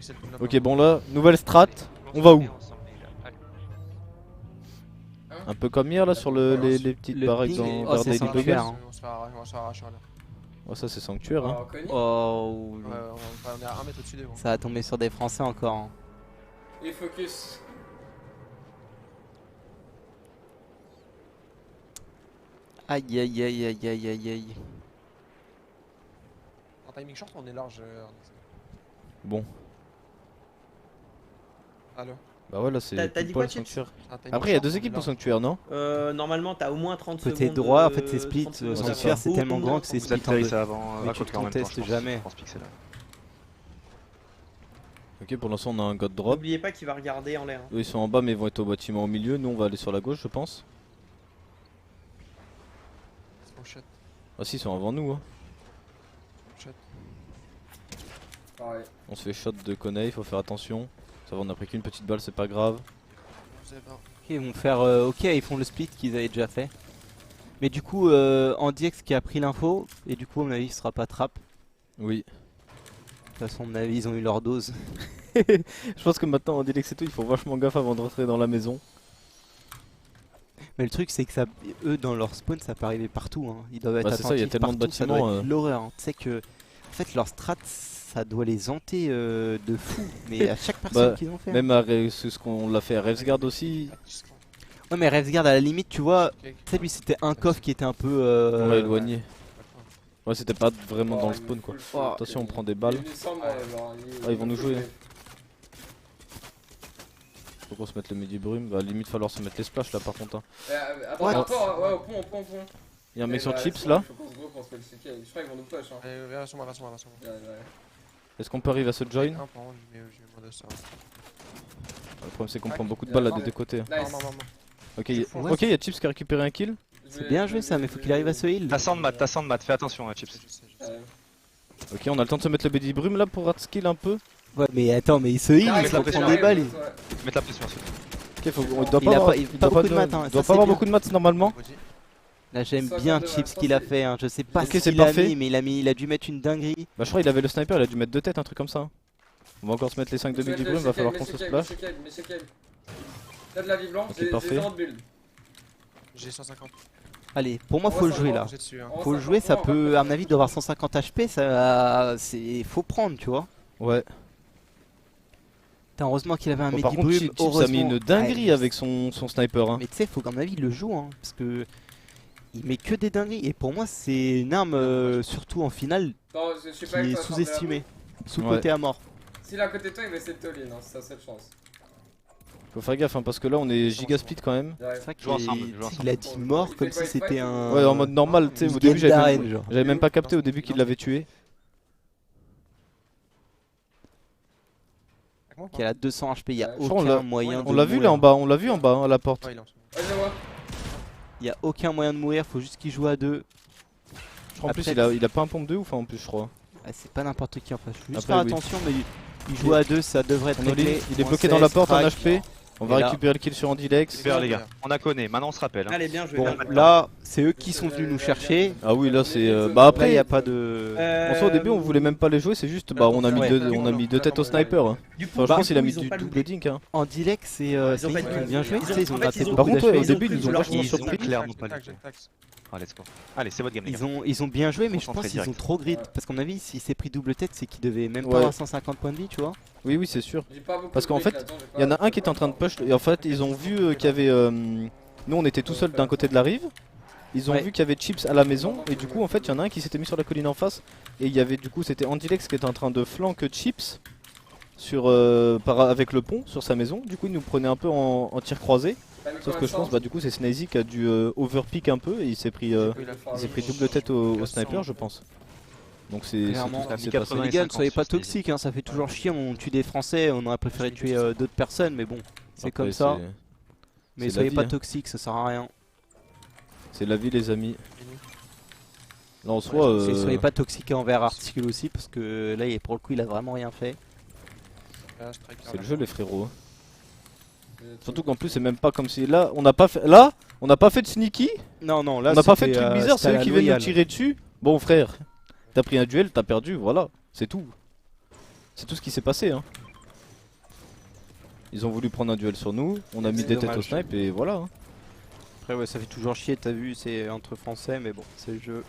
reset tout là-bas. Ok, bon là, nouvelle strat. On va où? Un peu comme hier là sur les petites Le baraques ping, dans oh, vers c'est Daily Buggers. sanctuaire, hein. On se fait arracher là. Oh, ça c'est sanctuaire hein. Oh, Ouais, on est à 1 mètre au-dessus des vents. ça va tomber sur des Français encore. Hein. Et focus. Aïe aïe aïe aïe aïe aïe aïe. En timing short, on est large. Bon. Allo. Bah ouais, là c'est T'as tout dit poil quoi, Chips? sanctuaire. C'est un timing Après, il y a short, deux on est équipes au large. sanctuaire, non? Normalement, t'as au moins 30 secondes. Côté droit, en fait, c'est 30 split. secondes Sanctuaire, d'avance. c'est tellement grand que c'est Vous split en deux. atterrissez avant, Mais à tu côté te en même temps, contestes je pense. jamais. Je pense pixel. Ok, pour l'instant on a un god drop. N'oubliez pas qu'il va regarder en l'air. Eux ils sont en bas mais ils vont être au bâtiment au milieu. Nous on va aller sur la gauche, je pense. Oh shit, Ah si, ils sont avant nous hein. shit. Pareil. On se fait shot de Konei, il faut faire attention. Ça va, on a pris qu'une petite balle, c'est pas grave. Vous avez pas. Ok, ils vont faire. Ok, ils font le split qu'ils avaient déjà fait. Mais du coup, AndyX qui a pris l'info, et du coup, à mon avis, il sera pas trap. Oui. De toute façon, à mon avis, ils ont eu leur dose. Je pense que maintenant en Dilex et tout, il faut vachement gaffe avant de rentrer dans la maison. Mais le truc, c'est que ça, eux, dans leur spawn, ça peut arriver partout. Hein. Ils doivent être Bah, c'est ça, il y a attentifs tellement de partout, ça doit bâtiments, être l'horreur. Hein. Tu sais que, en fait, leur strat, ça doit les hanter de fou. Mais à chaque personne Bah, qu'ils ont fait. Même c'est ce qu'on l'a fait à Revsgard aussi. Ouais, mais Revsgard, à la limite, tu vois, tu sais, lui, c'était un coffre qui était un peu. On l'a éloigné. Ouais, c'était pas vraiment dans le spawn quoi. Oh. Attention, on prend des balles. Ah, ils vont nous jouer. Faut qu'on se mette le midi brume. Bah, limite, falloir se mettre les splash là par contre. Hein. Attends, ouais, au pont, au pont. Il y a un mec sur chips là. Faut qu'on se groupe, on se fait le checker. Je crois qu'ils vont nous push. Hein. Viens sur moi, viens sur moi, viens sur moi. Est-ce qu'on peut arriver à se join? Un par contre, je mets moins de ça. Le problème c'est qu'on prend beaucoup de balles là des deux côtés. Non, non, non. Ok, ok, il y a Chips qui a récupéré un kill. C'est bien joué ça, mais faut qu'il arrive à se heal. T'as Sandmat, fais attention à Chips. Ok, on a le temps de se mettre le BD brume là pour skill un peu. Ouais, mais attends, mais il se heal, Ah, il mais se la prend des balles. Mettre la pression ensuite. Ok, on doit Il pas a avoir, pas- il a pas beaucoup de maths, hein, doit ça, pas avoir c'est bien. beaucoup de maths normalement. Là, j'aime Ça, bien ça, Chips ça, qu'il a c'est- fait. Hein. Je sais pas Ok, ce c'est qu'il a parfait. mis, mais il a dû mettre une dinguerie. Bah, je crois qu'il avait le sniper, il a dû mettre 2 têtes, un truc comme ça. On va encore se mettre les 5 de BD brume, va falloir qu'on se splash. T'as de la vie blanche, Ok, j'ai parfait. 0 de build. J'ai 150. Allez, pour moi, faut le jouer là. J'ai dessus. Hein. Faut le jouer, ça peut, à mon avis, d'avoir 150 HP, ça, c'est, faut prendre, tu vois. Ouais. Putain, heureusement qu'il avait un Bon, par contre, Medibrume, Chips a mis une dinguerie Ouais, avec son sniper. Hein. Mais tu sais, faut qu'à mon avis, il le joue, hein, parce que il met que des dingueries. Et pour moi, c'est une arme, surtout en finale, Non, je suis qui pas avec est toi, sous-estimée, sous Ouais. côté à mort. S'il est à côté de toi, il va essayer de te lean, hein, c'est sa seule chance. Faut faire gaffe hein, parce que là on est giga split quand même. C'est ça Jouons ensemble, qu'il jouons il a dit mort Il comme fait si quoi, il c'était fight un. Ouais, en mode normal, tu sais, une au début game j'avais d'arène, genre. même pas capté au début qu'il l'avait tué. Qui a 200 HP, il y a Je crois qu'on aucun l'a- moyen de On l'a vu là mourir. en bas, on l'a vu en bas hein, à la porte. Ouais, il est en dessous. Ouais, je le vois. Il y a aucun moyen de mourir, faut juste qu'il joue à deux. Je crois en plus Après- il a pas un pompe de ouf hein, en plus je crois. Ah, c'est pas n'importe qui en face. Faut juste Après, faire oui. attention, mais il joue à deux, ça devrait être On est réglé. libre, il est On bloqué sait, dans la porte en crack. HP. On va Et là- récupérer le kill sur Andilex. Super les gars, on a connu, maintenant on se rappelle. Hein. Allez, bien joué. Bon, bien joué. là, c'est eux qui sont venus nous chercher. Ah oui là c'est bah Après, après il n'y a pas de. en soi au début on voulait même pas les jouer, c'est juste bah on a mis Ouais. deux têtes au sniper. Hein. Du coup, Enfin, je pense qu'il a coup, mis ils ont du pas double loupé. dink hein. En Dilex et Ils ont Saïd pas qui loupé. ont bien joué. Ils Tu ont- sais, ils ont en fait, raté ils ont- beaucoup Par contre, ouais, au d'HP. début, ils nous ont leur- vachement Ils surpris. ont clairement pas Tac, loupé. tac, tac. Ah, let's go. Allez, c'est votre game les gars. Ils ont bien joué, mais je pense Concentré qu'ils ont direct. trop grid. Parce qu'à mon avis, s'il s'est pris double tête, c'est qu'il devait même Ouais. pas avoir 150 points de vie, tu vois. Oui oui c'est sûr. J'ai pas beaucoup Parce de qu'en build, fait, attends, j'ai Il y en pas- a un qui était en train de push et en fait ils ont vu qu'il y avait nous on était tout seul d'un côté de la rive. Ils ont Ouais. vu qu'il y avait Chips à la maison et du coup en fait il y en a un qui s'était mis sur la colline en face et il y avait du coup c'était Andilex qui était en train de flank Chips sur avec le pont sur sa maison. Du coup il nous prenait un peu en tir croisé. T'as mis Sauf combien que de je pense chance bah du coup c'est Snazy qui a dû overpick un peu et il s'est pris double tête au sniper je pense. Donc c'est Clairement. tout ce qui s'est 80 passé. Les gars, ne soyez pas sur toxiques, hein, ça fait toujours chier. On tue des Français, on aurait préféré tuer d'autres personnes, mais bon, c'est Après, comme ça. Mais c'est la soyez vie, pas hein. toxiques, ça sert à rien. C'est la vie les amis. Là en soi Soyez pas toxiques envers Articule aussi, parce que là, pour le coup, il a vraiment rien fait. c'est le jeu les frérots. Hein. Surtout qu'en plus c'est même pas comme si là on n'a pas fait de sneaky. Non, non, là, On n'a pas fait de c'était, truc bizarre, c'était c'est à eux la qui viennent nous loyale. tirer dessus. Bon frère, t'as pris un duel, t'as perdu, voilà, c'est tout. C'est tout ce qui s'est passé hein. Ils ont voulu prendre un duel sur nous, on a mis C'est des têtes au dommage. snipe et voilà. Hein. Après ouais ça fait toujours chier, t'as vu, c'est entre français mais bon, c'est le jeu.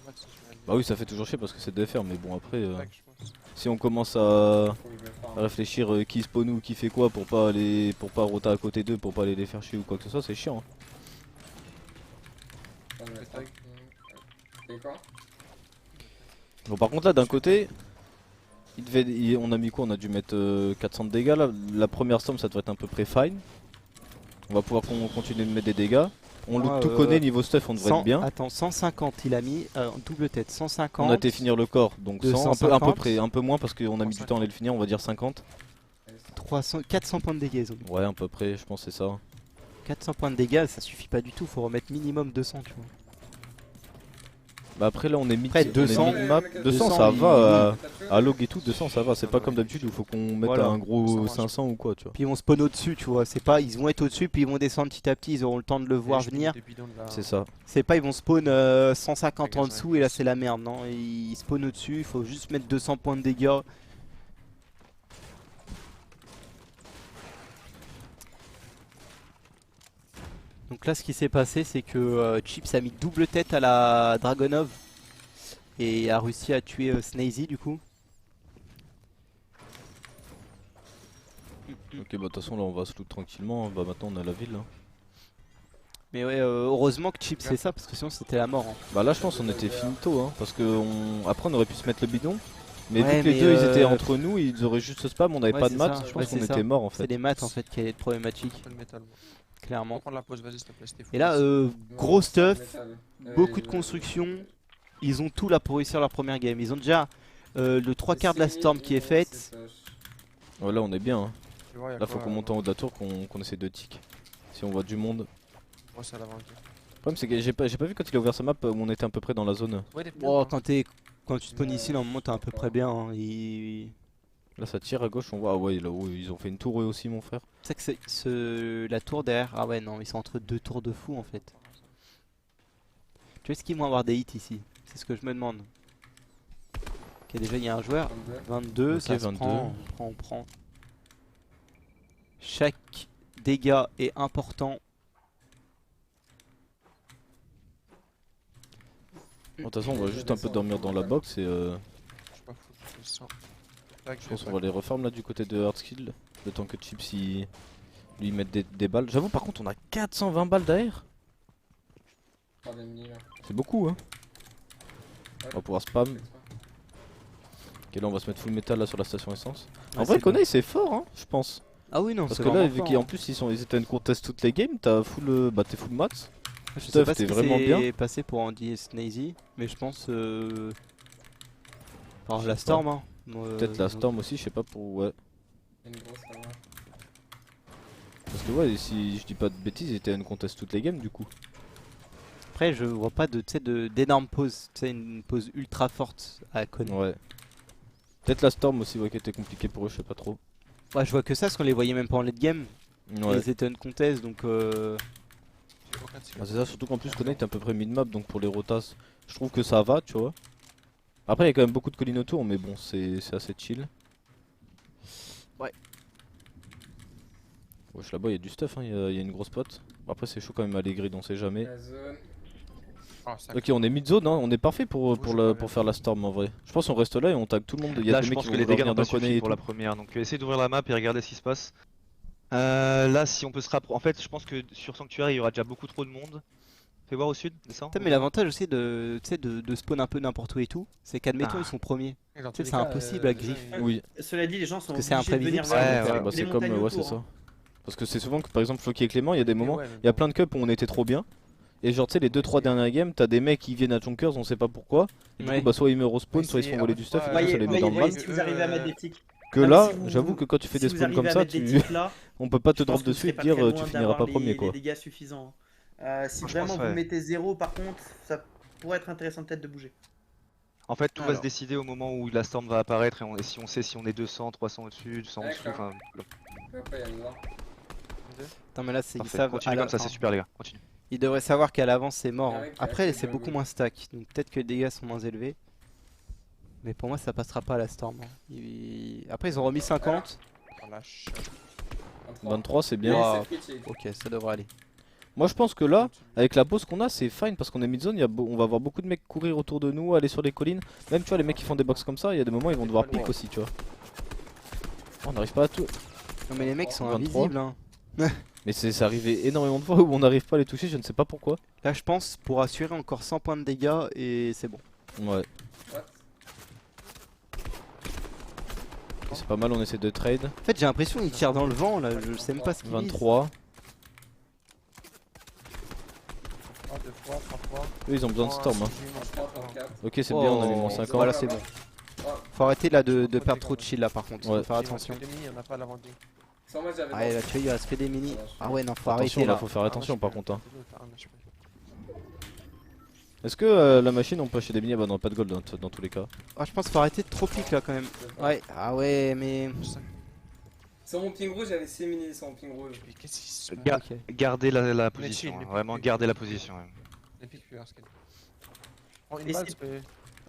Le match, si je vais Bah oui, ça fait toujours chier parce que c'est DFR, mais bon après, aller back, je pense. si on commence à Faut que je me farm. réfléchir qui spawn ou qui fait quoi pour pas rota à côté d'eux, pour pas aller les faire chier ou quoi que ce soit, c'est chiant. Hein. On va mettre un- Et quoi? Bon par contre là d'un côté, on a mis quoi? On a dû mettre 400 de dégâts là. La première somme ça devrait être à peu près fine. On va pouvoir continuer de mettre des dégâts. On loot tout connaît niveau stuff, on devrait être bien. Attends, 150 il a mis, en double tête, 150. On a été finir le corps, donc 100, à peu 250. près, un peu moins parce qu'on a mis du temps à aller le finir, on va dire 50. 300, 400 points de dégâts ils ont mis. Ouais à peu près, je pense que c'est ça. 400 points de dégâts ça suffit pas du tout, faut remettre minimum 200 tu vois. Bah après là on est mid, Après, 200, map, 200 ça il- va T'as tué? à log et tout, 200 ça va, c'est pas comme d'habitude où il faut qu'on mette Voilà. un gros Ça marche. 500 ou quoi tu vois. Puis ils vont spawn au-dessus tu vois, c'est pas, ils vont être au-dessus puis ils vont descendre petit à petit, ils auront le temps de le voir venir. C'est ça. C'est pas ils vont spawn 150 en Magasin dessous et là c'est la merde, non, ils spawnent au-dessus, il faut juste mettre 200 points de dégâts. Donc là ce qui s'est passé c'est que Chips a mis double tête à la Dragonov et a réussi à tuer Snazy du coup. Ok bah de toute façon là on va se loot tranquillement, bah maintenant on a la ville là. Mais ouais, heureusement que Chips c'est ça parce que sinon c'était la mort. Hein. Bah là je pense on était finito hein, parce que après on aurait pu se mettre le bidon. Mais Ouais, vu que les mais, deux ils étaient entre nous, ils auraient juste spam, on avait Ouais, pas de c'est maths, ça. je Ouais, pense qu'on c'est ça. était mort en C'est fait. les maths en fait qui allaient être problématiques, Le métal. Moi. On clairement. va prendre la pause, vas-y s'il te plaît, c'était fou. Et là, Non, gros c'est un stuff, métal. beaucoup de il- construction. Ils ont tout là pour réussir leur première game. Ils ont déjà le 3 quarts de la storm qui est faite. Ouais là on est bien hein. Tu vois, y a Là faut quoi, qu'on monte en haut de la tour, qu'on essaie de tick. Si on voit du monde. Moi, c'est à l'avant. ok. Le problème c'est que j'ai pas vu quand il a ouvert sa map où on était à peu près dans la zone. Ouais, il est bien, Oh, hein. quand tu spawns ici, normalement t'es à peu près bien. Hein. Là ça tire à gauche, on voit, ah ouais là-haut ils ont fait une tour eux aussi mon frère. Tu sais que la tour derrière, ah ouais non, ils sont entre deux tours de fou en fait. Tu vois ce qu'ils vont avoir des hits ici? C'est ce que je me demande. Ok, déjà il y a un joueur, 22, Ok, ça se 22. prend, on prend. Chaque dégât est important. De toute façon on va juste un peu dormir dans la box et Je suis pas fou, je fais 100. Tac, je pense qu'on va les refarm là du côté de Heartskill. Le temps que Chips lui mette des balles. J'avoue par contre on a 420 balles derrière. C'est beaucoup hein. On va pouvoir spam. Ok là on va se mettre full metal là sur la station essence. En Ouais, vrai c'est Konei c'est fort hein je pense. Ah oui non, Parce c'est que là vraiment vu fort, qu'en hein. plus ils étaient une contest toutes les games, t'as full t'es full maths. Je sais Stuff, pas ce t'es qui vraiment s'est bien. passé pour Andy et Snazy, mais je pense par Je la sais Storm hein. Peut-être la Storm aussi, je sais pas pour ouais. Parce que ouais si je dis pas de bêtises ils étaient à une contest toutes les games du coup. Après je vois pas d'énormes pauses, tu sais une pause ultra forte à Con. Ouais. Peut-être la Storm aussi ouais qui était compliquée pour eux, je sais pas trop. Ouais je vois que ça parce qu'on les voyait même pas en late game. Ouais. Ils étaient une contest donc J'ai aucun tir. Ah, c'est ça, surtout qu'en plus Konei est à peu près mid-map donc pour les rotas, je trouve que ça va, tu vois. Après il y a quand même beaucoup de collines autour mais bon c'est assez chill. Ouais. Wesh là-bas il y a du stuff, hein. Il y a une grosse pote. Après c'est chaud quand même à les grid, on sait jamais. Ah, ça- Ok on est mid-zone, hein. On est parfait pour je vois bien. faire la storm en vrai. Je pense qu'on reste là et on tag tout le monde. Il y a Là des je mecs pense qui que vont les dégâts vouloir n'ont venir pas d'un Konei suffi et pour tout. la première, donc essayez d'ouvrir la map et regarder ce qui se passe. Là si on peut se rapprocher, en fait je pense que sur Sanctuary il y aura déjà beaucoup trop de monde. Fais voir au sud, descends. Putain, mais l'avantage aussi de spawn un peu n'importe où et tout, c'est qu'admettons Ah. ils sont premiers. Et dans Tu sais, tous les c'est cas, impossible à griffe. Oui. Cela dit, les gens sont Parce que c'est obligés de venir imprévisible, vers ça. les Bah, c'est comme montagnes ouais c'est autour, ça. hein. Parce que c'est souvent que par exemple Floki et Clément, il y a des moments, ouais, mais il y a bon. plein de cups où on était trop bien. Et genre tu sais les 2-3 dernières games, t'as des mecs qui viennent à Jonkers, on sait pas pourquoi. Et du Ouais. coup bah soit ils me respawn, Mais soit ils se c'est- font voler en du fait, stuff, et ouais, du coup, ça Voyez, les met voyez, dans le voyez mal. si vous arrivez à mettre des tics. Que Ah, mais là, si vous- j'avoue que quand tu fais des si vous spawns comme arrivez à ça, mettre des tics là, on peut pas te je pense drop que vous dessus et serez te pas dire très tu loin finiras d'avoir pas premier les quoi. dégâts suffisants. Si Moi, je vraiment pense, vous ouais. mettez 0 par contre, ça pourrait être intéressant peut-être de bouger. En fait tout va se Alors. décider au moment où la storm va apparaître et si on sait si on est 200, 300 au-dessus, 200 en dessous, D'accord. enfin Attends mais là c'est ils parfait. savent Continue comme ça, c'est super les gars, continue. Ils devraient savoir qu'à l'avance c'est mort. Ah Hein. ouais, Après ouais, c'est ouais, beaucoup ouais. moins stack, donc peut-être que les dégâts sont moins élevés. Mais pour moi ça passera pas à la storm. Hein. Après ils ont remis 50. Flash. 23 c'est Bien. bien. Wow. Ok, ça devrait aller. Moi je pense que là, avec la pause qu'on a, c'est fine parce qu'on est mid-zone, on va avoir beaucoup de mecs courir autour de nous, aller sur les collines. Même tu vois les mecs qui font des box comme ça, il y a des moments ils vont devoir pique aussi tu vois. Oh, on n'arrive pas à tout. Non mais les mecs sont 23. invisibles hein. Mais c'est arrivé énormément de fois où on n'arrive pas à les toucher, je ne sais pas pourquoi. Là je pense pour assurer encore 100 points de dégâts et c'est bon. Ouais, What? c'est pas mal, on essaie de trade. En fait j'ai l'impression qu'ils tirent dans le vent là, je sais même pas ce qu'ils disent. 23. 1, 2 fois, 3 fois. Eux ils ont besoin de storm. Hein. 34. Ok c'est bien, on a mis moins Oh, 50. Voilà c'est bon. Faut arrêter là de perdre trop de shield là par contre, Ouais. faut faire attention. On n'a pas la vending. Sans moi j'avais. Ah là tu vois il reste que des mini. Ah ouais non faut Attention arrêter là, là. faut faire attention par contre. Hein. T'as un HP. Est-ce que la machine on peut acheter des mini? Bah non, pas de gold dans tous les cas. Ah je pense qu'il faut arrêter de trop pique là quand même. Ouais, ah ouais mais... Sur mon ping rouge, j'avais 6 mini sur mon ping rouge. Mais qu'est-ce qui se Ga- passe? Gardez la chill, position, les hein, vraiment piques. garder la position. Ouais. Les piques plus Arsken. Prends une Essaie- balle, parce que- là,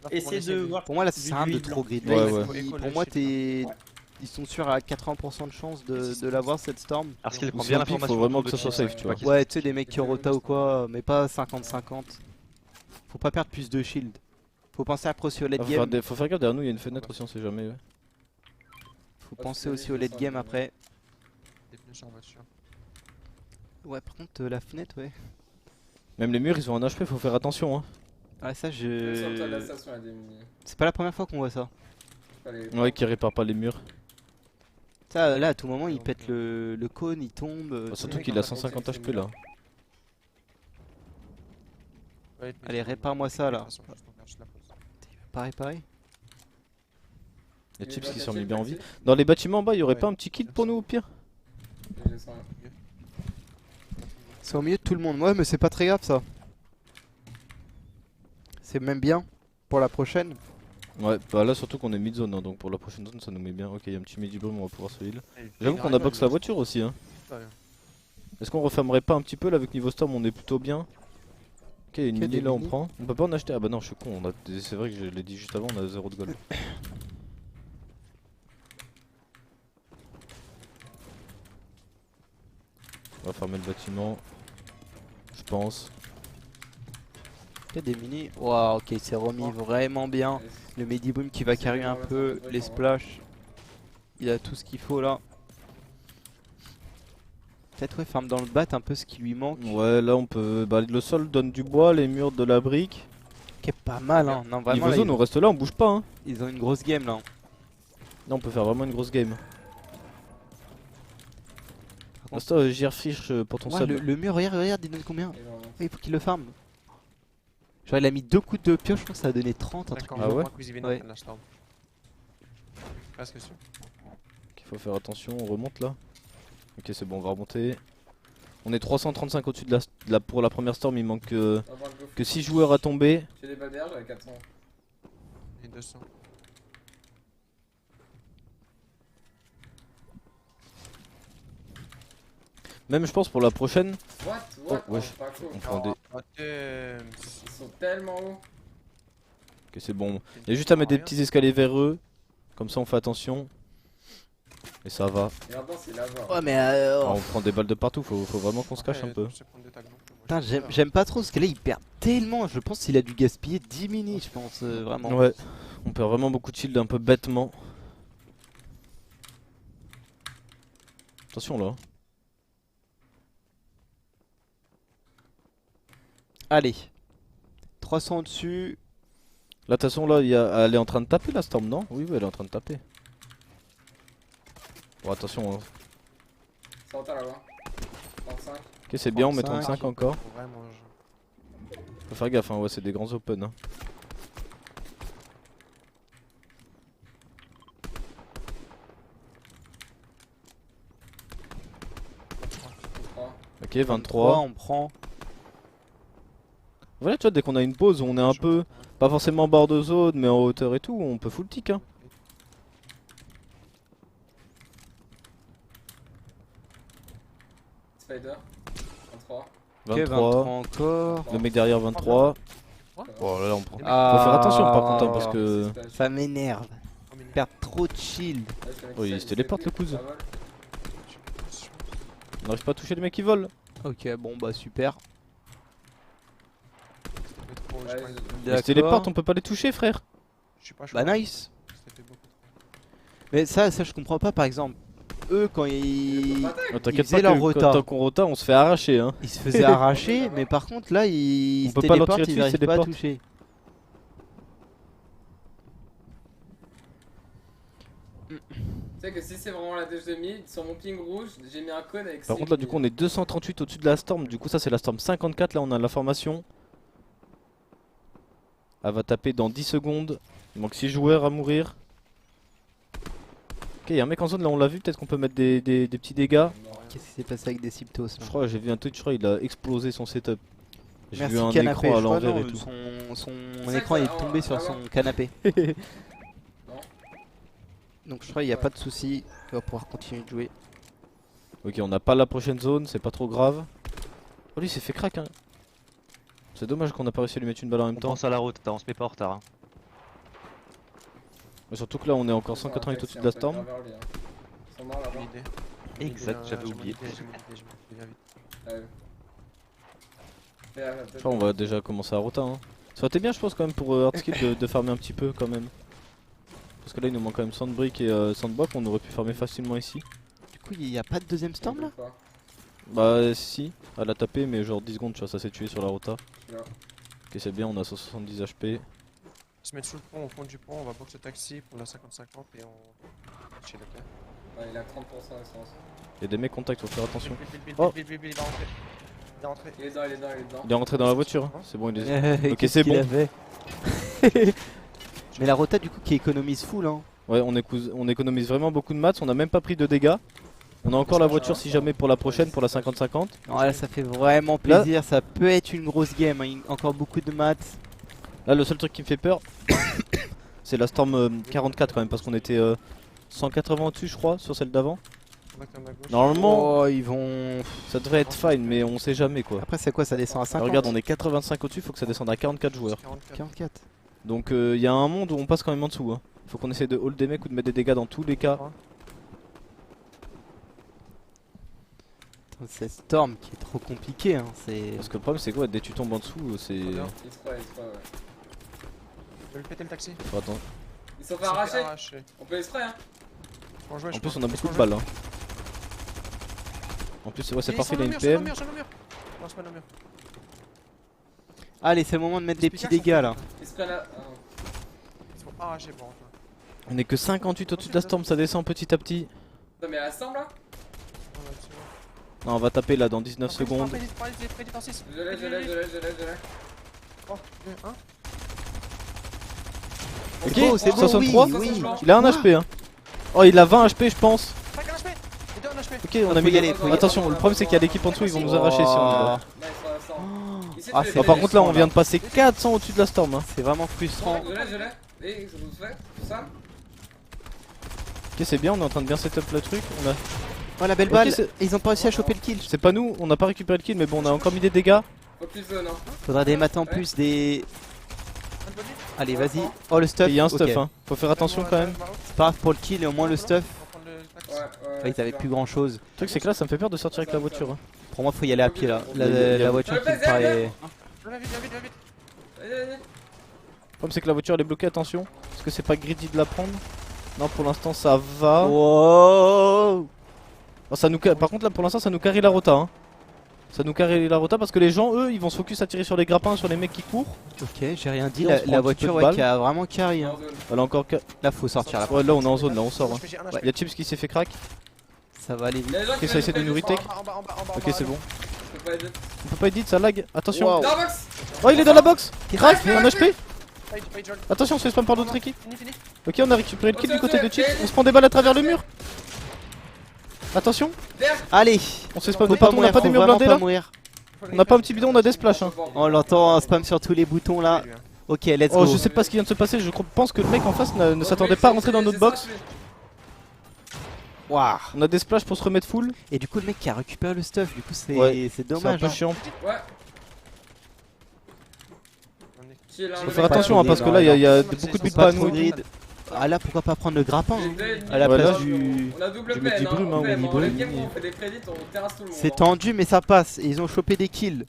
faut Essaie qu'on de essaie voir. Pour moi là ça Du sert à rien de grid trop blanc. grid. Ouais, Là, ouais. pour moi ils sont sûrs à 80% de chance de l'avoir cette storm. Parce qu'il Ou prend si bien on pique, l'information. faut vraiment autour que de ça soit qui, safe, tu vois. qui- Ouais tu sais des mecs qui ont rota ou quoi, mais pas 50-50. Faut pas perdre plus de shield. Faut penser après aussi au late Ah, faut, faire game. faut faire gaffe derrière nous, il y a une fenêtre aussi, on sait jamais. Ouais. Faut penser aussi au late game après. Des pneus sur voiture. Ouais par contre la fenêtre ouais. Même les murs ils ont un HP, faut faire attention. Hein. Ah ça Sur toi, la je... station, il y a des mini. C'est pas la première fois qu'on voit ça. Fallait- Ouais, qui répare pas les murs. Ça là à tout moment il pète le cône, il tombe. Bah, surtout mec, qu'il on a a 150 compris, HP là. Ouais, mais Allez, tu- répare-moi ça, là. De toute façon, juste on perd juste la pause. Pareil. Les Il est chips pas qui sont caché, mis bien en vie. Maxi. Dans les bâtiments en bas, il y aurait Ouais. pas un petit kit pour nous au pire? Je descends là. C'est au milieu de tout le monde. Ouais mais c'est pas très grave ça. C'est même bien pour la prochaine. Ouais, bah là surtout qu'on est mid-zone, hein, donc pour la prochaine zone ça nous met bien. Ok, il y a un petit midi-boom, on va pouvoir se heal. Allez, J'avoue il qu'on a rien, box il la va- voiture aussi. Hein. Ouais. Est-ce qu'on refermerait pas un petit peu là avec niveau storm? On est plutôt bien. Ok, une Ok, mini des là on mini. prend. On peut pas en acheter. Ah bah non, je suis con. C'est vrai que je l'ai dit juste avant, on a 0 de gold. On va fermer le bâtiment. Je pense. Il y a des mini. Waouh ok c'est remis vraiment bien. Allez, Le Mediboom qui va carry un peu, les splash. Il a tout ce qu'il faut là. Peut-être ouais farm dans le bat un peu ce qui lui manque. Ouais, là on peut. Bah le sol donne du bois, les murs de la brique. Qui est pas mal hein. Non vraiment Niveau là, zone, on reste là, on bouge pas. Hein. ils ont une grosse game là. Là on peut faire vraiment une grosse game. contre- Insta, j'y refiche pour ton Ouais, sub. le mur regarde il donne combien? et vraiment. Il faut qu'il le farm. Genre il a mis 2 coups de pioche, je pense que ça a donné 30 un truc. D'accord, Ah je ouais crois que vous y venez Ouais. dans la storm. Presque sûr. Il faut faire attention, on remonte là. Ok, c'est bon, on va remonter. On est 335 au-dessus de pour la première storm, il manque Au revoir, go. que 6 joueurs à tomber. J'ai des balles derrière, j'avais 400. Et 200. Même je pense pour la prochaine. What? Oh, What? wesh. Oh, pas cool. On prend des. Ils sont tellement hauts. Ok, c'est bon. Il y a juste à mettre des petits escaliers vers eux. Comme ça on fait attention. Et ça va. Et là-dedans, c'est lava. Ouais mais Alors, on prend des balles de partout, faut vraiment qu'on se cache un peu. putain, j'aime pas trop parce que là il perd tellement. Je pense qu'il a dû gaspiller 10 mini, je pense vraiment. Ouais, on perd vraiment beaucoup de shield un peu bêtement. Attention là. Allez. 300 au-dessus. Là, de toute façon, là, elle est en train de taper la storm, non? Oui, oui, elle est en train de taper. Bon, attention. Hein. Ça rentre là-bas. 35. Ok, c'est bien, on met 35. 35 encore. Faut vraiment. Faut faire gaffe, hein, ouais, c'est des grands open. Hein. Ok, 23. on prend. Voilà, tu vois, dès qu'on a une pause où on est un peu, pas forcément en bord de zone, mais en hauteur et tout, on peut full tick. Hein. Spider. 23. Ok, 23. encore. Le mec derrière 23. Quoi Bon, là, on prend. Ah, Faut faire attention par contre, hein, parce que. Ça m'énerve. Perdre trop de shield. Oh, il se téléporte le cousin. On n'arrive pas à toucher les mecs qui volent. Ok, bon bah super. C'était trop, j'ai Ouais, pas envie de- Mais c'est les portes, on peut pas les toucher, frère. Je suis pas chaud. Bah nice. C'était beaucoup trop. Mais ça je comprends pas par exemple. Eux quand ils... Oh, T'inquiète faisaient pas leur que rota. tant qu'on rota, on se fait arracher. Hein. Ils se faisaient arracher, mais par contre là ils On peut se pas leur téléportent, tirer ils dessus, arrivent c'est des pas à portes. toucher. Tu sais que si c'est vraiment la dèche de mid, sur mon ping rouge, j'ai mis un code avec Par contre là du coup on est 238 au-dessus de la Storm. Du coup ça c'est la Storm 54, là on a l'information. Elle va taper dans 10 secondes. Il manque 6 joueurs à mourir. Ok, y'a un mec en zone là, on l'a vu, peut-être qu'on peut mettre des petits dégâts. Qu'est-ce qui s'est passé avec des Symptos là? Je crois, j'ai vu un tweet, je crois il a explosé son setup. J'ai Merci vu un canapé, écran à je crois, l'envers non, et tout. son C'est écran ça, est tombé sur son canapé. Donc je crois qu'il n'y a pas de souci, il va pouvoir continuer de jouer. Ok, on n'a pas la prochaine zone, c'est pas trop grave. Oh lui il s'est fait crack hein. C'est dommage qu'on n'a pas réussi à lui mettre une balle en même On temps. pense à la route, on se met pas en retard. Hein. Mais surtout que là on est encore 188 au-dessus de la Storm. J'ai une idée. Exact, j'avais J'ai mon oublié. idée, j'ai mon idée, je vais vite. Je crois qu'on va déjà commencer à rota hein. Ça aurait été bien je pense quand même pour Hardskill de farmer un petit peu quand même. Parce que là il nous manque quand même Sandbrick et Sandbox, on aurait pu farmer facilement ici. Du coup il n'y a pas de deuxième storm là? Bah si, elle a tapé mais genre 10 secondes tu vois ça s'est tué sur la rota. Là. Ok c'est bien, on a 170 HP. On se met sous le pont, au fond du pont, on va box le taxi pour la 50-50 et on... Chez le cas. Ouais, il a 30% d'essence. Y'a des mecs contact, faut faire attention. Bill, Oh. il va rentrer. Il est rentré. Il est dedans, il est dedans, il est dedans. Il est rentré dans la voiture, hein. C'est bon il est... Ok, c'est bon. Mais la rota du coup qui économise full hein. Ouais on économise vraiment beaucoup de maths, on a même pas pris de dégâts. On a encore la voiture si jamais pour la prochaine, pour la 50-50. Non là ça fait vraiment plaisir, ça peut être une grosse game, hein. Encore beaucoup de maths. Là le seul truc qui me fait peur c'est la Storm 44 quand même parce qu'on était 180 au-dessus je crois sur celle d'avant. Normalement Oh ils vont... ça devrait être fine mais on sait jamais quoi. Après c'est quoi, ça descend à 50? Regarde on est 85 au-dessus, faut que ça descende à 44 joueurs. 44. Donc il y a un monde où on passe quand même en dessous hein. Faut qu'on essaie de hold des mecs ou de mettre des dégâts dans tous les cas. C'est Storm qui est trop compliqué hein, c'est... Parce que le problème c'est quoi, dès que tu tombes en dessous c'est... Il se croit, ouais. Je vais le péter le taxi. Faut attendre. Ils sont fait Ça fait arracher. On peut les spray hein. Faut en jouer, En je plus crois. on a beaucoup de Faut en balles hein. En plus ouais c'est jouer. parfait, il a une Sur le PM. mur, sur le mur. Non, c'est pas le mur. Allez c'est le moment de mettre des petits dégâts là. Ils se prennent là. Ils sont arrachés, bon. Enfin. On est que 58 au-dessus de la Storm, ça descend petit à petit. Non mais elle assemble là. Non on va taper là dans 19 secondes. Prédit en 6. Je l'ai. Oh, 2, 1. Ok, beau, c'est beau, 63. oui. Il a un HP hein. Oh il a 20 HP je pense. 5 HP. Et 2 en HP. Ok on a Faut mis y aller, faut y aller. Attention le problème c'est qu'il y a l'équipe en dessous, ils vont nous arracher si on y va. Ah, Ah, par contre là on vient de passer 400 au-dessus de la Storm hein. C'est vraiment frustrant. Je l'ai. Et je vous fais tout ça. Ok c'est bien, on est en train de bien setup le truc. On a... Oh la belle Ok, balle, c'est- ils ont pas réussi à choper le kill. C'est pas nous, on n'a pas récupéré le kill mais bon on a encore mis des dégâts. Faut plus zone hein. Faudra des maths en plus, des... Allez vas-y. Oh le Et stuff. il y a un Ok. stuff hein. Faut faire attention quand même. C'est pas grave pour le kill et au moins le stuff. Ouais. Ils avaient plus grand chose. Le truc c'est que là ça me fait peur de sortir avec la voiture hein. Pour moi faut y aller à pied là. Il y a- La voiture qui me paraît... Vite. Vas-y. Le problème c'est que la voiture elle est bloquée, attention. Est-ce que c'est pas greedy de la prendre? Non pour l'instant ça va. Wow. Oh, ça nous Par contre là pour l'instant ça nous carry la rota hein. Ça nous carry la rota parce que les gens eux ils vont se focus à tirer sur les grappins, sur les mecs qui courent. Ok, j'ai rien dit, Et on se prend la un petit voiture peu de ouais, balle. qui a vraiment carry hein. Elle a encore Là faut sortir là. Ouais là on est en zone, là on sort hein. Ouais. Y'a Chips qui s'est fait crack. Ça va aller vite. Ok, ça essaie de nous retake. Ok c'est bon. On peut pas edit, ça lag. Attention. Wow. Dans la box. Oh il est dans la box. Crack, un HP. Page, Attention on se fait spam par d'autres équipes. Fini. Ok on a récupéré le kill du côté de Chips. On se prend des balles à travers le mur. Attention, Allez. on se fait spam Faut de partout, on a mourir, pas des faut murs vraiment blindés pas là. mourir. On a pas un petit bidon, on a des splash hein. On l'entend un spam sur tous les boutons là. Ok, let's Oh go. je sais pas ce qui vient de se passer, je pense que le mec en face ne s'attendait pas à rentrer dans notre box. Waouh. On a des splash pour se remettre full. Et du coup le mec qui a récupéré le stuff, du coup c'est Ouais, c'est C'est un dommage. peu hein. chiant. Ouais. Faut faire attention hein, parce que là il y a beaucoup de buts Pas pas à trop nous. grid. Ah là, pourquoi pas prendre le grappin J'ai hein, deux ennemis. à la Ouais, place là, du... On a double je mets peine, des brumes, hein, on on est en brumes, late game, mais- on fait des prédits, on terrasse tout le monde. C'est hein. tendu, mais ça passe. Et ils ont chopé des kills.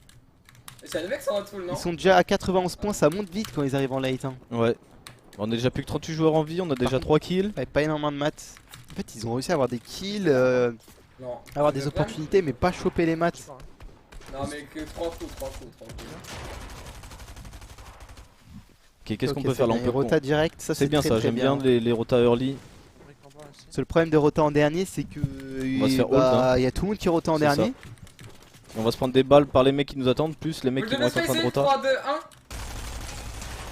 C'est les mecs sont en full, non? Ils sont déjà à 91 points, ça monte vite quand ils arrivent en late. Hein. Ouais. On a déjà plus que 38 joueurs en vie, on a déjà 3 kills. Avec pas énormément de maths. En fait, ils ont réussi à avoir des kills, Non. avoir des Le opportunités, mais pas choper les Je sais maths. pas, hein. Non, mais que 3 coups, 3 coups, 3 coups. Ok, qu'est-ce qu'on Ok, peut faire là? On les peut rota direct, ça C'est bien très, ça, très j'aime bien les rotas early. Brick en bas aussi. C'est le problème de rota en dernier, c'est que va se faire hold, hein. y a tout le monde qui rota en C'est ça. dernier. On va se prendre des balles par les mecs qui nous attendent, plus les mecs qui vont être en train de rota. 3, 2, 1.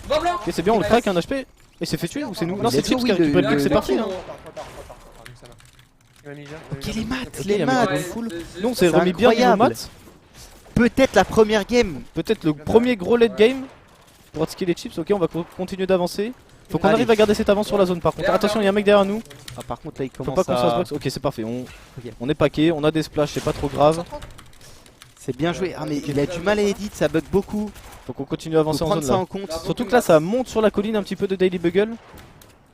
Va blanc. Ok, c'est bien, on le craque un HP. Et c'est fait tuer ou c'est nous? Non, c'est Let's go, Chips qui a oui, récupéré le- le pick, c'est le- parti. le- hein. Ok, les maths, Ok, les il y a maths. mis full. Nous on s'est C'est remis bien niveau incroyable. maths. Peut-être la première game. Peut-être le premier gros late game pour attiquer les chips. Ok, on va continuer d'avancer. Faut qu'on Allez. arrive à garder cette avance sur la zone par contre. Attention, il y a un mec derrière nous. Ah, par contre, là, il Faut commence pas qu'on se fasse à... box. Ok, c'est parfait. Ok. On est paqué, on a des splashs, c'est pas trop grave. C'est bien joué. Ah, mais il a du mal à edit, ça bug beaucoup. Faut qu'on continue à Faut avancer en prendre zone ça là. en compte. Surtout que là, ça monte sur la colline un petit peu de Daily Bugle.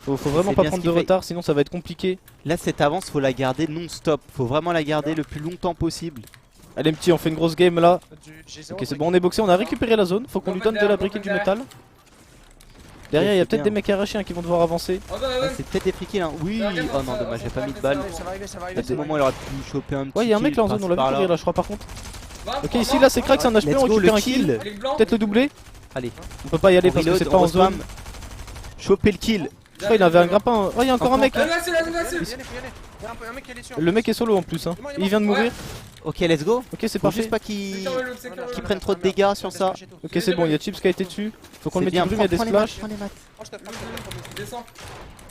Faut vraiment C'est pas bien prendre ce de qu'il fait. retard, sinon ça va être compliqué. Là, cette avance, faut la garder non-stop. Faut vraiment la garder le plus longtemps possible. Allez, petit, on fait une grosse game là. Ok, c'est bon, on est boxé, on a récupéré la zone. Faut qu'on lui donne de la brique et du métal. Derrière, il y a c'est peut-être bien. des mecs arrachés hein, qui vont devoir avancer. Oh, non, Ah, c'est peut-être des free kills. Hein. Oui. Oh non, dommage, j'ai pas mis de balle. Ça va arriver, ça va À arriver. des moments, il aurait pu choper un petit. Ouais, il y a un mec kill là en zone, on l'a vu par-ci, courir par-là. là, je crois par contre. Ok, Ok, ici là, c'est crack, c'est un HP, Let's on go, récupère le un kill. kill. Peut-être le doubler. Allez, On peut pas y aller on parce que reload, c'est pas on en zone. spam. Choper le kill. Je crois il avait un grappin. Oh, il y a encore un mec. Là, là, là, là, Faut y aller, faut y aller. Il y a un mec qui est allé sur. Le mec est solo en plus. Hein. Il vient de mourir. Ok, let's go. Ok, c'est Faut parfait. juste pas qu'il Secure le loot, secure le Qui loot. prennent trop de dégâts sur ça. Ok, c'est bon, il y a Chips qui a été dessus. Faut qu'on le C'est mette bien, du brume, il y a des prends les maths, splashs. prends les maths. Oh, je te frappe. Descends.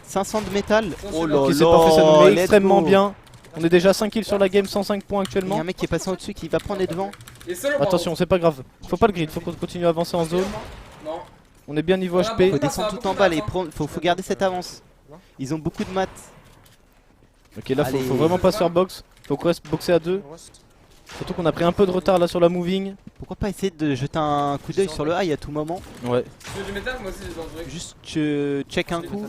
500 de métal. Oh là Ok, là, c'est parfait, ça nous met let's extrêmement go. bien. On est déjà 5 kills sur la game, 105 points Il y a actuellement. un mec qui est passé au-dessus qui va prendre les devants. Et solo, Attention, c'est pas grave. Faut pas le grid, faut qu'on continue à avancer en zone. Non. On est bien niveau Ah, HP. Faut descendre tout en bas, faut garder cette avance. Ils ont beaucoup de maths. Ok, là faut Allez. vraiment pas se faire box. Faut qu'on reste boxé à deux. Surtout qu'on a pris un peu de retard là sur la moving. Pourquoi pas essayer de jeter un coup d'œil sur le high à tout moment. Ouais. Tu veux du métal? Moi aussi, j'ai besoin de briques. Juste check un coup.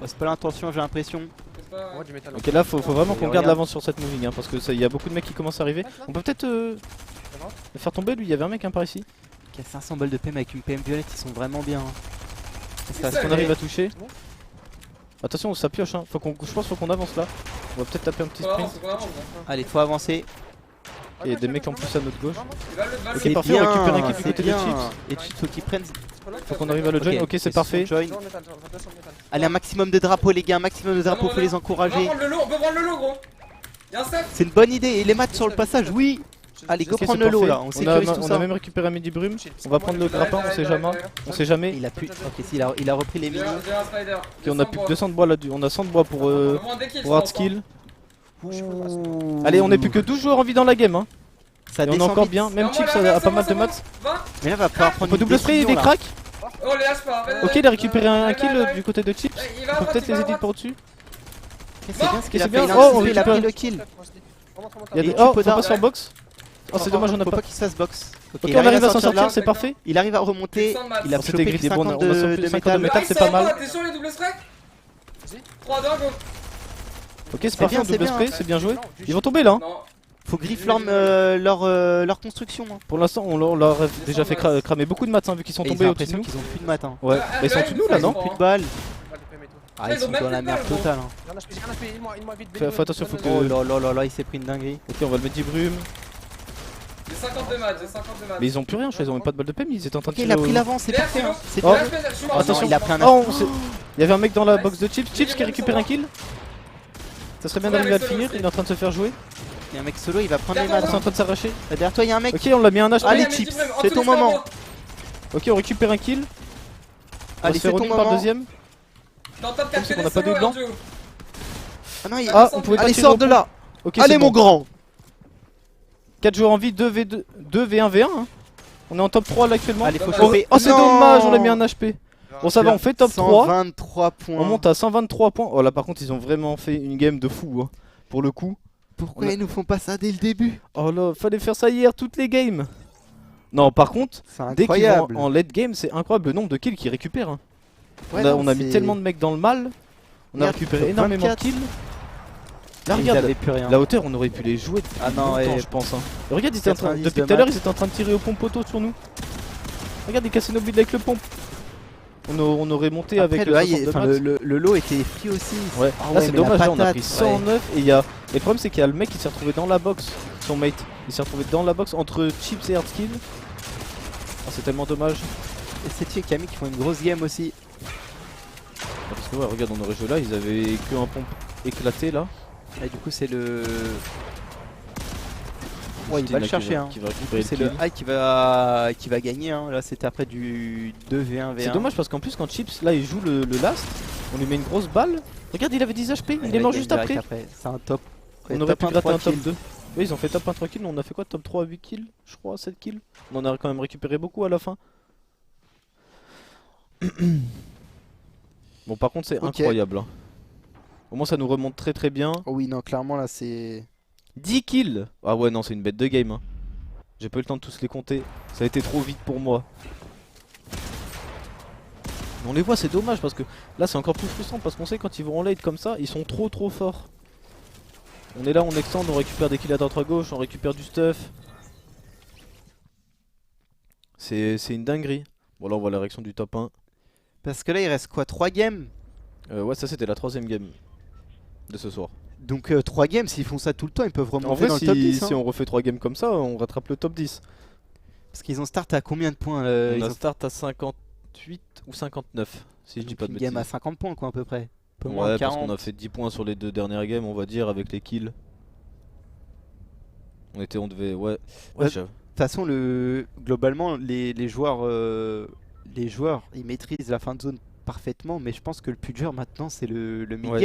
Oh, c'est pas l'intention, j'ai l'impression. C'est pas- Moi, du métal. Ok, là faut vraiment qu'on Regarde. garde l'avance sur cette moving hein, parce que il y a beaucoup de mecs qui commencent à arriver. On peut peut-être le faire tomber lui, il y avait un mec hein, par ici. Il y a 500 balles de PM avec une PM violette, ils sont vraiment bien. Hein. Est-ce qu'on arrive à toucher? Attention, ça pioche hein. Je pense qu'il faut qu'on avance là. On va peut-être taper un petit Faut sprint. avancer, faut avancer. Allez, faut avancer. Il y a des mecs en plus à notre gauche. Va le, va le. Ok, C'est parfait, on bien, récupère un kill du c'est côté de bien. Chips. Et Chips, faut qu'ils prennent. Faut qu'on arrive à le join. Ok, c'est parfait. Join. Sur le métal, sur le métal. Allez, un maximum de drapeaux, les gars, un maximum de drapeaux, faut les On va encourager. prendre le lot, on peut prendre le lot, gros. Y'a un step. C'est une bonne idée. Et les maths sur le passage, oui. Allez, go Ok, prendre c'est le lot parfait. là, on On sécurise a, tout on a ça. même récupéré un midi brume. On va prendre le grappin, on sait jamais. On sait jamais. Il a plus. Ok, si, il a repris les J'ai minis. un spider. Ok, on a plus que 200 de bois là, on a 100 de bois pour hard skill. Allez, on est plus que 12 joueurs en vie dans la game hein. Ça Et on est descend encore vite. bien, même Chips a pas mal de maths. Mais là, va falloir On prendre peut une double spray, il décision, est là. crack. Oh, les lâche pas. Ok, il a récupéré un kill du côté de Chips. Il On va à peut droite, peut-être il va les à edits droite. par dessus. Ok, c'est bien ce qu'il a c'est fait. bien. Il a Oh, on anticipé, il a pris récupère. le kill. Il y a des. Et Oh, tu faut peux pas dar- se faire box. Oh, c'est dommage, on a Faut pas. pas qu'il se fasse box. Ok, il on arrive à s'en de sortir, là. c'est parfait. Il arrive à remonter. Il a Oh, c'était chopé gridé, plus bon, 50 on a sorti de 50 de métal. métal. c'est pas mal. T'es sur les double strike? Vas-y. 3 d'un go. Ok, c'est C'est parfait, bien, on double c'est spray, bien. c'est bien joué. Ils vont tomber là. hein. Non. Faut griffe leur construction. Hein. Pour l'instant, on leur a déjà fait cramer beaucoup de maths hein, vu qu'ils sont Et j'ai tombés au-dessus de l'impression nous. qu'ils ont plus de matin. Ouais, Ah, mais ils sont là, au-dessus de nous là, ils non font- Plus de balles. Ah, Ils ils ont sont même dans la plus de merde balles, gros. totale. Hein. Fais attention, faut que. Oh là là là là, il s'est pris une dinguerie. Ok, on va le mettre 10 brumes. J'ai 52 matchs, j'ai 52 matchs. Mais ils ont plus rien, je crois, ils ont même pas de balle de PM, ils étaient en train de Ok, il tirer a pris au- l'avance, c'est Derrière, parfait. Hein. c'est C'est Oh. bien. Je suis mort. Oh Attention. non, il a pris un Oh, il y avait un mec dans la box de Chips. Chips qui récupère un kill. Ça serait bien d'arriver à le finir, il est en train de se faire jouer. Il y a un mec solo, il va prendre les Derrière Ils maths. sont en train de s'arracher. Derrière toi, il y a un mec. Ok, on l'a mis un HP. Allez, mais Chips, dis même, en c'est dessous ton du score, moment. gros. Ok, on récupère un kill. On Allez, se fait c'est ton running par moment. deuxième. T'es en top Comme c'est 4 qu'on a pas de blanc. Ah non, il... Ah, on pouvait pas Allez, tirer sors au de pont. là. Ok, Allez, c'est mon bon. grand. 4 joueurs en vie, 2v2, 2v1v1. hein. On est en top 3 là actuellement. Allez, faut Oh, choper. Oh, c'est Non. dommage, on a mis un HP. Bon, ça va, on fait top 3. 123 points. On monte à 123 points. Oh là, par contre, ils ont vraiment fait une game de fou. Hein. Pour le coup. Pourquoi On a- ils nous font pas ça dès le début? Oh là, fallait faire ça hier, toutes les games. Non, par contre, C'est dès qu'ils vont incroyable. en late game, c'est incroyable le nombre de kills qu'ils récupèrent. hein. Ouais, on non, a mis c'est- tellement de mecs dans le mal. On a Regarde, récupéré top énormément de 24. kills. Là, Ils regarde, avaient plus rien. la hauteur, on aurait pu les jouer depuis Ah non, longtemps, ouais. je pense. Hein. Et regarde, ils étaient en train, 90 depuis de tout à l'heure, max. ils étaient en train de tirer au pompe-auto sur nous. Regarde, ils cassaient nos builds avec le pompe. On aurait monté Après, avec le, le high, 62 enfin, max. le lot était free aussi. Ouais, Ah là ouais, c'est mais la dommage, là, on a patate, pris ouais. 109 et il y a... Et le problème c'est qu'il y a le mec qui s'est retrouvé dans la box, son mate. Il s'est retrouvé dans la box entre Chips et Hardskill. Ah, c'est tellement dommage. Et c'est et Camille qui font une grosse game aussi. Ah, parce que ouais, regarde, on aurait joué là, ils avaient que un pompe éclaté là. Et du coup, c'est le. Ouais, il Justina va le qui chercher. va- Hein. qui va récupérer C'est le le kill. high qui va gagner. Hein. Là, c'était après du 2v1v1. C'est dommage parce qu'en plus quand Chips là il joue le last, on lui met une grosse balle. Regarde, il avait 10 HP, il est mort juste après. C'est un top. On aurait pu gratter un top 2. Oui, ils ont fait top 1 3 kills, on a fait quoi? Top 3 8 kills, je crois, 7 kills. On en a quand même récupéré beaucoup à la fin. Bon, par contre, c'est Ok. incroyable. Hein. Au moins, ça nous remonte très très bien. Oh oui, non, clairement là, c'est. 10 kills. Ah ouais, non, c'est une bête de game. Hein. J'ai pas eu le temps de tous les compter. Ça a été trop vite pour moi. Mais on les voit, c'est dommage parce que là, c'est encore plus frustrant parce qu'on sait quand ils vont en late comme ça, ils sont trop forts. On est là, on extend, on récupère des kills à droite à gauche, on récupère du stuff. C'est une dinguerie. Bon, là, on voit la réaction du top 1. Parce que là, il reste quoi? 3 games? Ouais, ça c'était la 3ème game de ce soir. Donc 3 games, s'ils font ça tout le temps, ils peuvent En remonter vrai, dans le top 10. si Hein. on refait 3 games comme ça, on rattrape le top 10. Parce qu'ils ont start à combien de points On ils a ont start à 58 ou 59, si je dis donc pas de une game à bêtises. 50 points, quoi, à peu près. Un peu moins Ouais, de parce 40. qu'on a fait 10 points sur les 2 dernières games, on va dire, avec les kills. On devait, ouais. Ouais, Ouais, de toute façon, globalement, les joueurs, ils maîtrisent la fin de zone parfaitement, mais je pense que le plus dur maintenant, c'est le mid-game. ouais,